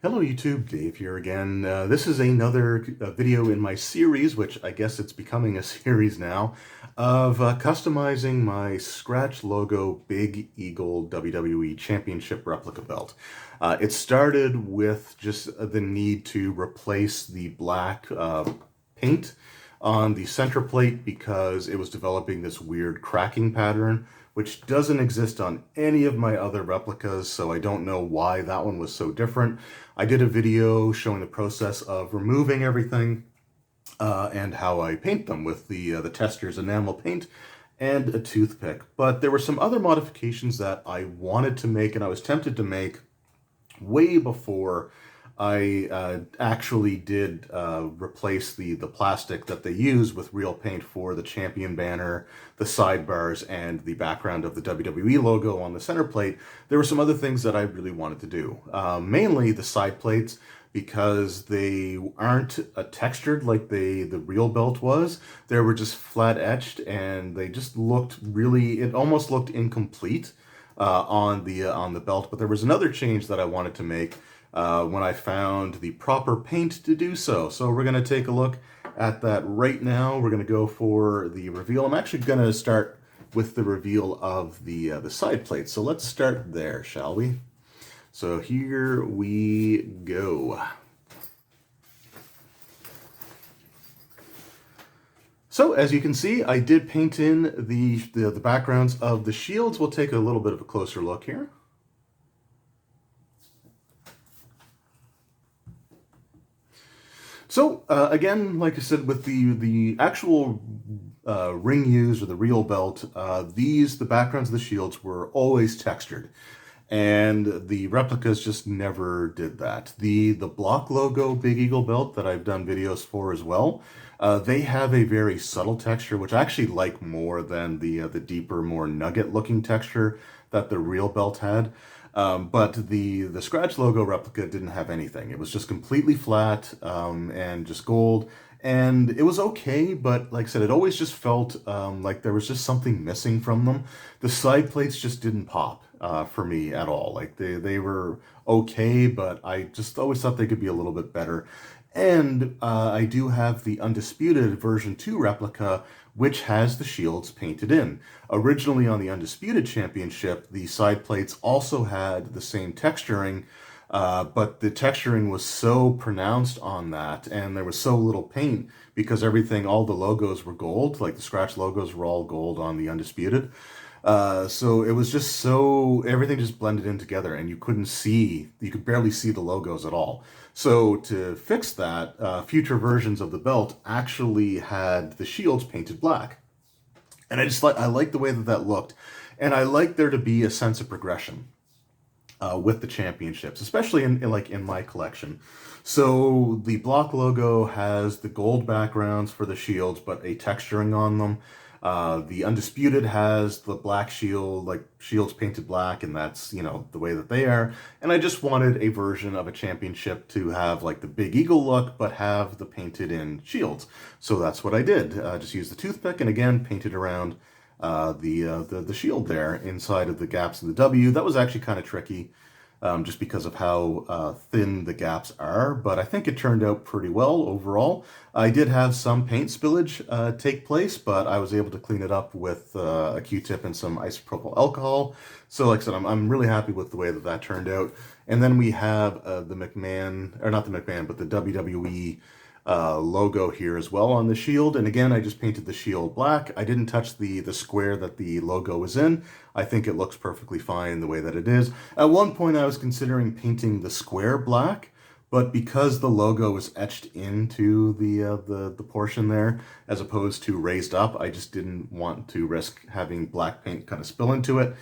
Hello YouTube, Dave here again. This is another video in my series, which I guess it's becoming a series now, of customizing my Scratch logo Big Eagle WWE Championship replica belt. It started with just the need to replace the black paint on the center plate because it was developing this weird cracking pattern, which doesn't exist on any of my other replicas, so I don't know why that one was so different. I did a video showing the process of removing everything and how I paint them with the Tester's enamel paint and a toothpick. But there were some other modifications that I wanted to make and I was tempted to make way before I actually did replace the plastic that they use with real paint for the champion banner, the sidebars, and the background of the WWE logo on the center plate. There were some other things that I really wanted to do. Mainly the side plates, because they aren't textured like the real belt was. They were just flat etched and they just looked really, it almost looked incomplete on the belt. But there was another change that I wanted to make when I found the proper paint to do so. So we're going to take a look at that right now. We're going to go for the reveal. I'm actually going to start with the reveal of the side plate. So let's start there, shall we? So here we go. So as you can see, I did paint in the backgrounds of the shields. We'll take a little bit of a closer look here. So again, like I said, with the actual ring used or the real belt, the backgrounds of the shields were always textured, and the replicas just never did that. The block logo Big Eagle belt that I've done videos for as well, they have a very subtle texture, which I actually like more than the deeper, more nugget-looking texture that the real belt had. But the Scratch logo replica didn't have anything. It was just completely flat and just gold. And it was okay, but like I said, it always just felt like there was just something missing from them. The side plates just didn't pop for me at all. Like they were okay, but I just always thought they could be a little bit better. And I do have the Undisputed version 2 replica, which has the shields painted in. Originally on the Undisputed Championship, the side plates also had the same texturing, but the texturing was so pronounced on that, and there was so little paint because everything, all the logos were gold, like the Scratch logos were all gold on the Undisputed. So it was just so, everything just blended in together and you could barely see the logos at all. So to fix that, future versions of the belt actually had the shields painted black. And I like the way that looked. And I like there to be a sense of progression with the championships, especially in my collection. So the block logo has the gold backgrounds for the shields, but a texturing on them. The Undisputed has the black shield, like shields painted black, and that's, you know, the way that they are. And I just wanted a version of a championship to have like the Big Eagle look, but have the painted in shields. So that's what I did. Just use the toothpick and again, painted around the shield there inside of the gaps in the W. That was actually kind of tricky. Just because of how thin the gaps are, but I think it turned out pretty well overall. I did have some paint spillage take place, but I was able to clean it up with a Q-tip and some isopropyl alcohol. So like I said, I'm really happy with the way that turned out. And then we have the McMahon, or not the McMahon, but the WWE logo here as well on the shield. And again, I just painted the shield black. I didn't touch the square that the logo was in. I think it looks perfectly fine the way that it is. At one point I was considering painting the square black, but because the logo was etched into the portion there as opposed to raised up, I just didn't want to risk having black paint kind of spill into it.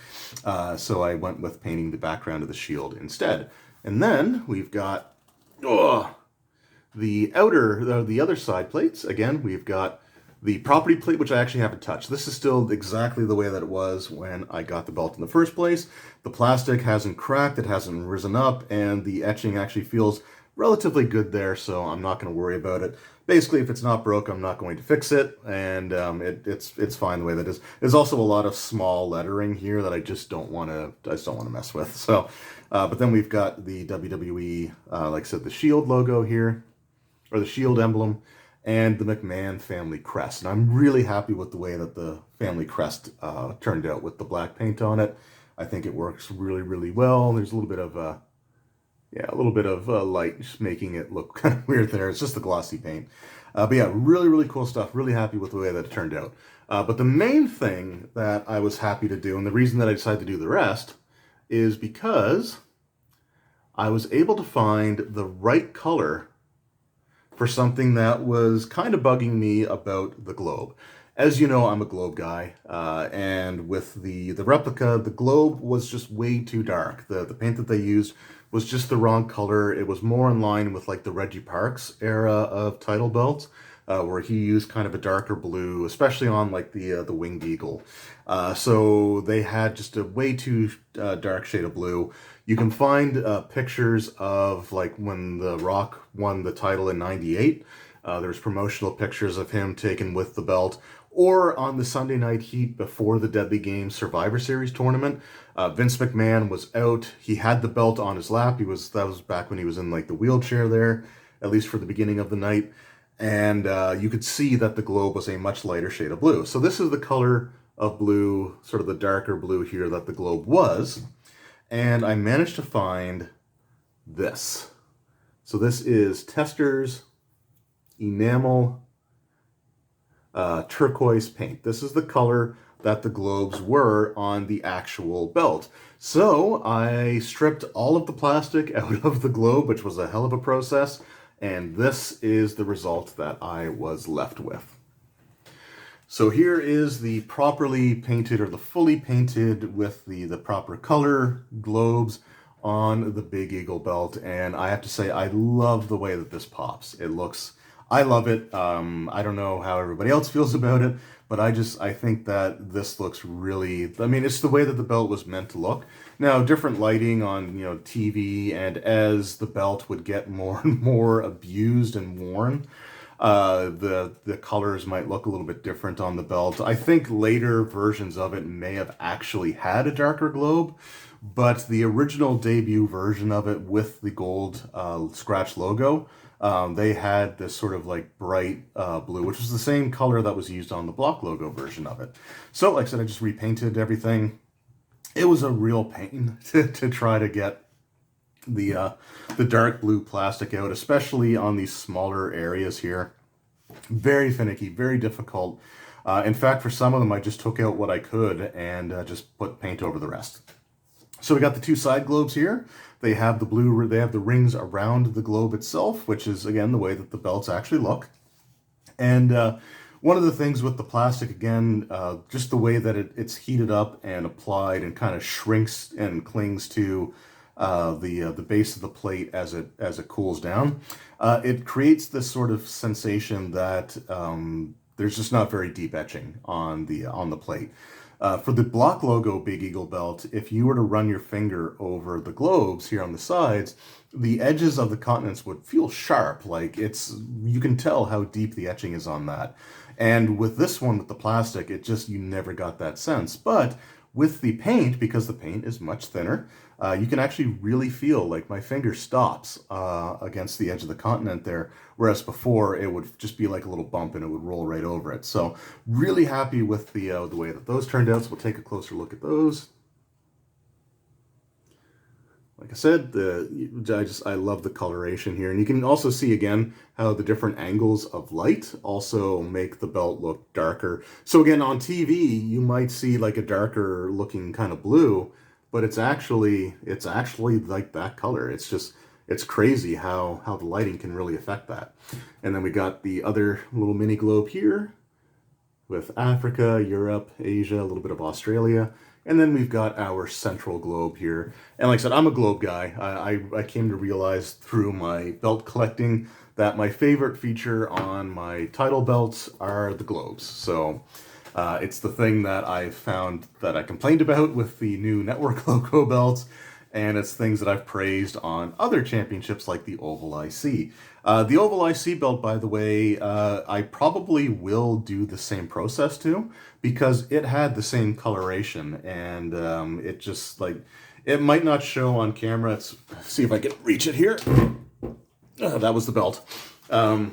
So I went with painting the background of the shield instead. And then we've got the other side plates. Again, we've got the property plate, which I actually haven't touched. This is still exactly the way that it was when I got the belt in the first place. The plastic hasn't cracked, it hasn't risen up, and the etching actually feels relatively good there, so I'm not going to worry about it. basically, if it's not broke, I'm not going to fix it, and it's fine the way that it is. There's also a lot of small lettering here that I just don't want to mess with. So, but then we've got the WWE, like I said, the Shield logo here, or the Shield emblem, and the McMahon family crest. And I'm really happy with the way that the family crest turned out with the black paint on it. I think it works really, really well. There's a little bit of light just making it look kind of weird there. It's just the glossy paint. But yeah, really, really cool stuff. Really happy with the way that it turned out. But the main thing that I was happy to do, and the reason that I decided to do the rest, is because I was able to find the right color for something that was kind of bugging me about the globe. As you know, I'm a globe guy, and with the replica, the globe was just way too dark. The paint that they used was just the wrong color. It was more in line with like the Reggie Parks era of title belts, where he used kind of a darker blue, especially on like the winged eagle. So they had just a way too dark shade of blue. You can find pictures of like when The Rock won the title in '98. There's promotional pictures of him taken with the belt, or on the Sunday Night Heat before the Deadly Games Survivor Series tournament. Vince McMahon was out. He had the belt on his lap. That was back when he was in like the wheelchair there, at least for the beginning of the night. And you could see that the globe was a much lighter shade of blue. So this is the color of blue, sort of the darker blue here that the globe was. And I managed to find this. So this is Tester's enamel turquoise paint. This is the color that the globes were on the actual belt. So I stripped all of the plastic out of the globe, which was a hell of a process, and this is the result that I was left with. So here is the properly painted, or the fully painted with the proper color globes on the Big Eagle belt, and I have to say I love the way that this pops. I love it. I don't know how everybody else feels about it, but I think that this looks really, I mean, it's the way that the belt was meant to look. Now, different lighting on, TV, and as the belt would get more and more abused and worn, the colors might look a little bit different on the belt. I think later versions of it may have actually had a darker globe, but the original debut version of it with the gold scratch logo, they had this sort of like bright blue, which was the same color that was used on the block logo version of it. So like I said, I just repainted everything. It was a real pain to try to get the dark blue plastic out, especially on these smaller areas here. Very finicky, very difficult. In fact, for some of them, I just took out what I could and just put paint over the rest. So we got the two side globes here. They have the rings around the globe itself, which is, again, the way that the belts actually look. And one of the things with the plastic, again, just the way that it's heated up and applied and kind of shrinks and clings to the base of the plate as it cools down, it creates this sort of sensation that there's just not very deep etching on the plate. For the block logo Big Eagle belt, if you were to run your finger over the globes here on the sides, the edges of the continents would feel sharp. Like you can tell how deep the etching is on that. And with this one, with the plastic, you never got that sense. But with the paint, because the paint is much thinner, you can actually really feel like my finger stops against the edge of the continent there, whereas before it would just be like a little bump and it would roll right over it. So really happy with the way that those turned out. So we'll take a closer look at those. Like I said, I love the coloration here. And you can also see, again, how the different angles of light also make the belt look darker. So again, on TV, you might see like a darker looking kind of blue, but it's actually like that color. It's crazy how the lighting can really affect that. And then we got the other little mini globe here with Africa, Europe, Asia, a little bit of Australia. And then we've got our central globe here. And like I said, I'm a globe guy. I came to realize through my belt collecting that my favorite feature on my title belts are the globes. So it's the thing that I found that I complained about with the new network logo belts. and it's things that I've praised on other championships like the Oval IC. The Oval IC belt, by the way, I probably will do the same process to, because it had the same coloration, and it just like, it might not show on camera. Let's see if I can reach it here. That was the belt. I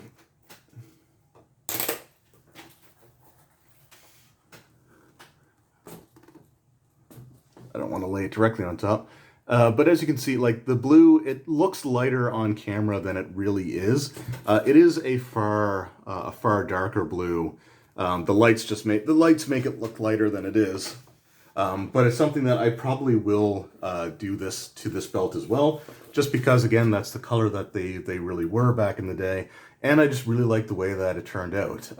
don't want to lay it directly on top. But as you can see, like the blue, it looks lighter on camera than it really is. It is a far darker blue. The lights make it look lighter than it is. But it's something that I probably will do this to this belt as well, just because, again, that's the color that they really were back in the day, and I just really like the way that it turned out.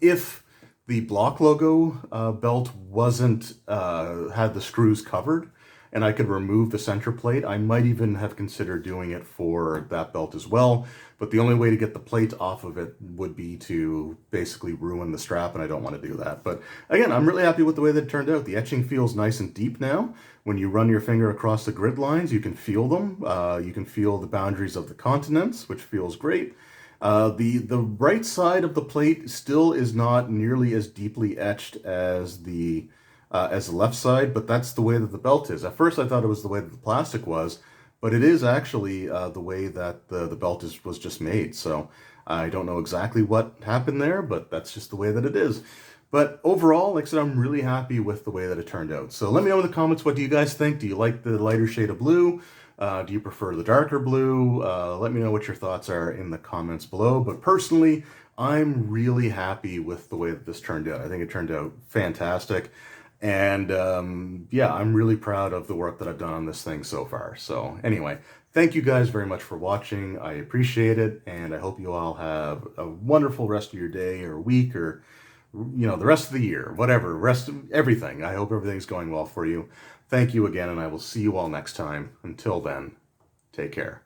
If the block logo belt wasn't had the screws covered, and I could remove the center plate, I might even have considered doing it for that belt as well. But the only way to get the plate off of it would be to basically ruin the strap, and I don't want to do that. But again, I'm really happy with the way that it turned out. The etching feels nice and deep now. When you run your finger across the grid lines, you can feel them. You can feel the boundaries of the continents, which feels great. The right side of the plate still is not nearly as deeply etched as the left side, but that's the way that the belt is. At first I thought it was the way that the plastic was, but it is actually the way that the belt was just made. So I don't know exactly what happened there, but that's just the way that it is. But overall, like I said, I'm really happy with the way that it turned out. So let me know in the comments, what do you guys think? Do you like the lighter shade of blue? Do you prefer the darker blue? Let me know what your thoughts are in the comments below. But personally, I'm really happy with the way that this turned out. I think it turned out fantastic. And yeah, I'm really proud of the work that I've done on this thing so far. So anyway, thank you guys very much for watching. I appreciate it, and I hope you all have a wonderful rest of your day or week, or the rest of the year, whatever, rest of everything. I hope everything's going well for you. Thank you again, and I will see you all next time. Until then, take care.